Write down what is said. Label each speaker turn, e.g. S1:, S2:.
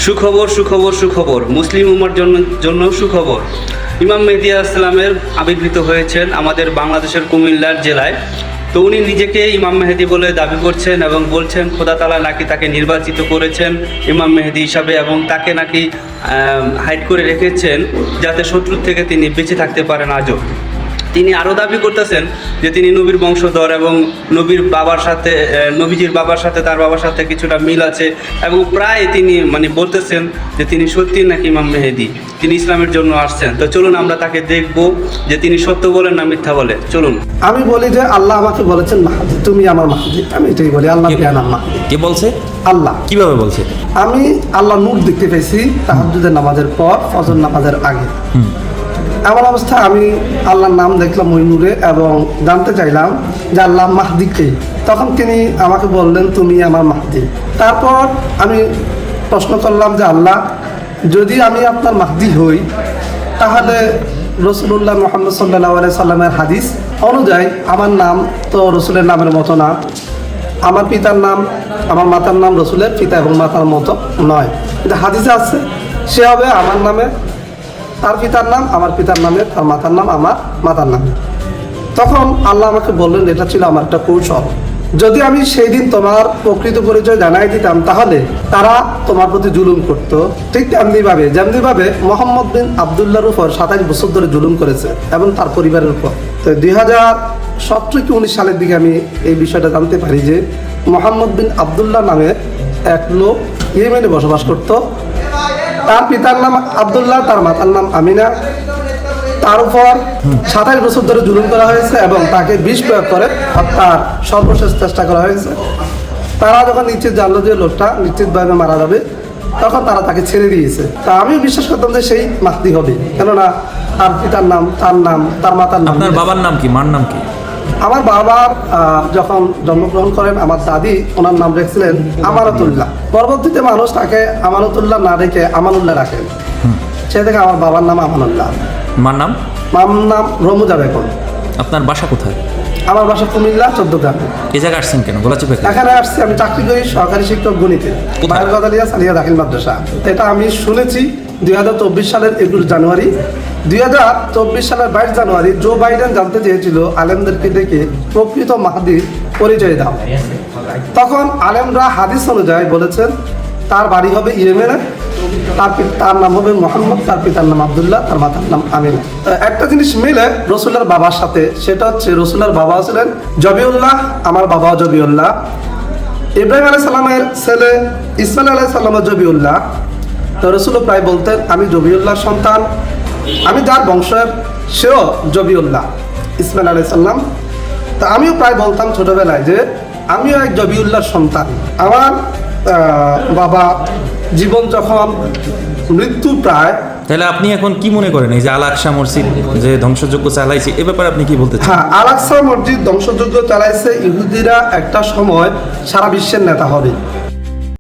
S1: সুখবর সুখবর সুখবর, মুসলিম উম্মার জন্য সুখবর। ইমাম মেহেদী আলাইহিস সালামের আবির্ভূত হয়েছেন আমাদের বাংলাদেশের কুমিল্লার জেলায়। তো উনি নিজেকে ইমাম মেহেদী বলে দাবি করছেন এবং বলছেন খোদা তাআলা নাকি তাকে নির্বাচিত করেছেন ইমাম মেহেদী হিসাবে, এবং তাকে নাকি হাইড করে রেখেছেন যাতে শত্রুর থেকে তিনি বেঁচে থাকতে পারেন আজও। তিনি আরও দাবি করতেছেন যে তিনি নবীর বংশধর এবং নবীজির বাবার সাথে তার বাবার সাথে কিছুটা মিল আছে, এবং প্রায় তিনি বলতেছেন যে তিনি সত্যি নাকি ইমাম মেহেদী, তিনি ইসলামের জন্য আসছেন। তো চলুন আমরা তাকে দেখব যে তিনি সত্য বলেন না মিথ্যা বলে। চলুন।
S2: আমি বলি যে আল্লাহ আমাকে বলেছেন মাহদী, তুমি আমার মাহদী। আমি এটাই বলি, আল্লাহ আমার মাহদী।
S3: কে বলছে?
S2: আল্লাহ।
S3: কিভাবে বলছে?
S2: আমি আল্লাহ নূর দেখতে পেয়েছি তাহাজ্জুদের নামাজের পর, ফজর নামাজের আগে। এমন অবস্থা আমি আল্লাহর নাম দেখলাম ওই নূরে এবং জানতে চাইলাম যে আল্লাহ মাহদী কে। তখন তিনি আমাকে বললেন তুমি আমার মাহদী। তারপর আমি প্রশ্ন করলাম যে আল্লাহ, যদি আমি আপনার মাহদী হই তাহলে রাসূলুল্লাহ মুহাম্মদ সাল্লাল্লাহু আলাইহি সাল্লামের হাদিস অনুযায়ী আমার নাম তো রসুলের নামের মতো না, আমার পিতার নাম আমার মাতার নাম রসুলের পিতা এবং মাতার মতো নয়, কিন্তু হাদিসে আছে সে হবে আমার নামে তার পিতার নাম, আমার পিতার নামে তার মাতার নাম, আমার মাতার নামে। তখন আল্লাহ আমাকে বললেন এটা ছিল আমার একটা কৌশল, যদি আমি সেই দিন তোমার প্রকৃত পরিচয় জানাই দিতাম তাহলে তারা তোমার প্রতি জুলুম করতো। ঠিক যেমনিভাবে মোহাম্মদ বিন আবদুল্লাহর উপর 27 বছর ধরে জুলুম করেছে এবং তার পরিবারের উপর। তো 2017 কি 19 সালের দিকে আমি এই বিষয়টা জানতে পারি যে মোহাম্মদ বিন আবদুল্লাহ নামে এক লোক ইয়েমেনে বসবাস করত। তার পিতার নাম আবদুল্লাহ, তার মাতার নাম আমিনা। তার উপর 27 বছর ধরে জুলুম করা হয়েছে এবং তাকে বিষ প্রয়োগ করে হত্যার সর্বশেষ চেষ্টা করা হয়েছে। তারা যখন নিশ্চিত জানলো যে লোকটা নিশ্চিতভাবে মারা যাবে তখন তারা তাকে ছেড়ে দিয়েছে। তা আমি বিশ্বাস করতাম যে সেই মাহদী হবে, কেননা তার পিতার নাম, তার নাম, তার মাতার নাম।
S3: আপনার বাবার নাম কি, মার নাম কি?
S2: আমার বাবার যখন জন্মগ্রহণ করেন আমার দাদি ওনার নাম রেখেছিলেন আমানতুল্লাহ। পরবর্তীতে মানুষ তাকে আমানতুল্লাহ না রেখে আমানুল্লাহ রাখেন, সে থেকে আমার বাবার নাম আমানুল্লাহ।
S3: মার নাম?
S2: মার নাম রমুজা বেগম।
S3: আপনার বাসা কোথায়?
S2: আমার বাসা কুমিল্লা 14 গ্রামে।
S3: এই জায়গায় আসছেন কেন? গোলাচিপা?
S2: এখানে আসছি, আমি চাকরি করি সহকারী শিক্ষক গণিতে, বায়ুরগাদালিয়া সালিয়া দাখিল মাদ্রাসা। এটা আমি শুনেছি 2024 সালের 21 জানুয়ারি। 2024 সালের 22 জানুয়ারি জো বাইডেন জানতে চেয়েছিল আলেমদেরকে ডেকে প্রকৃত মাহদীর পরিচয় দাও। তখন আলেমরা হাদিস অনুযায়ী বলেছেন তার বাড়ি হবে ইয়েমেনে, তার নাম হবে মোহাম্মদ, তার পিতার নাম আবদুল্লাহ, তার মাতার নাম আমিনা। একটা জিনিস মিলে রসুলের বাবার সাথে, সেটা হচ্ছে রসুলের বাবা ছিলেন জবিউল্লাহ, আমার বাবাও জবিউল্লাহ। ইব্রাহিম আলাইহিস সালামের ছেলে ইসমাইল আলাইহিস সালামের জবিউল্লাহ। তো রসুল প্রায় বলতেন আমি জবিউল্লাহর সন্তান, আমি যার বংশের সেও জবিউল্লাহ, ইসমাইল আলাইহিস সালাম। তা আমিও প্রায় বলতাম ছোটবেলায় যে আমিও এক জবিউল্লাহর সন্তান। আমার বাবা জীবন যখন মৃত্যু প্রায়।
S3: তাহলে আপনি এখন কি মনে করেন এই যে আল আকসা মসজিদ যে ধ্বংসযজ্ঞ চালাইছে এ ব্যাপারে আপনি কি বলতে চান?
S2: হ্যাঁ, আল আকসা মসজিদ ধ্বংসযজ্ঞ চালাইছে ইহুদিরা একটা সময় সারা বিশ্বের নেতা হবে,